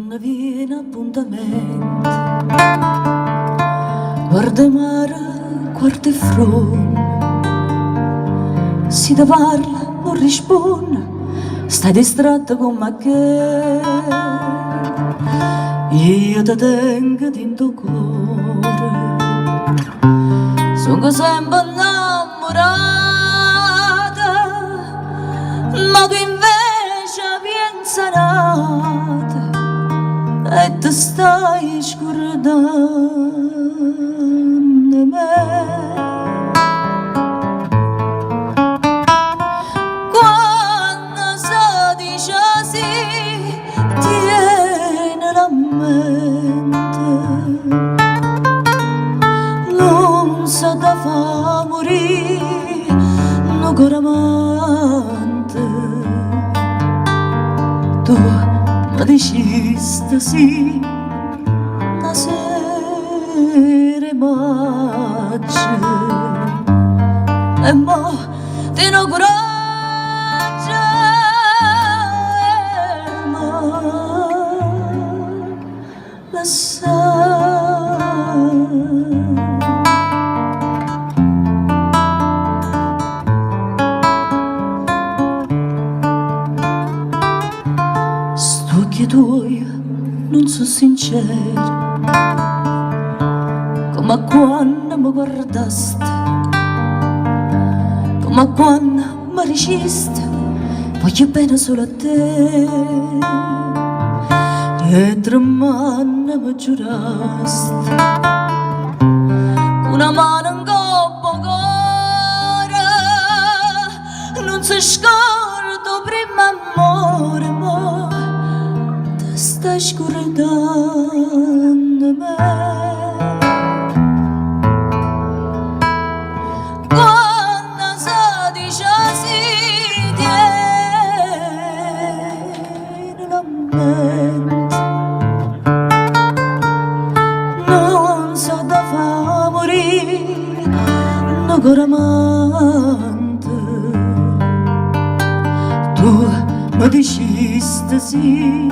quando viene appuntamento, guarda mare, guarda front, si ti parla non risponde, stai distratta con me che io ti tengo dentro il cuore, sono sempre innamorata, ma tu invece pensa nata e ti stai scordando me. Quando si dice sì, tieni la mente, non si ti fa morire, non cuore amante. Tu mi dicesti sì, una sera maggio, e mo ti non coraggio, e mo lasciare. Occhi tuoi non sono sinceri, come quando mi guardasti, come quando mi dicesti voglio bene solo a te, e tremando mi giurasti una mano in coppa ancora, non si scorda prima amore, ma stai scordando me. Quando si dice sì, tieni la mente, non si ti fa morire, non cuore amante. Tu mi dicesti sì,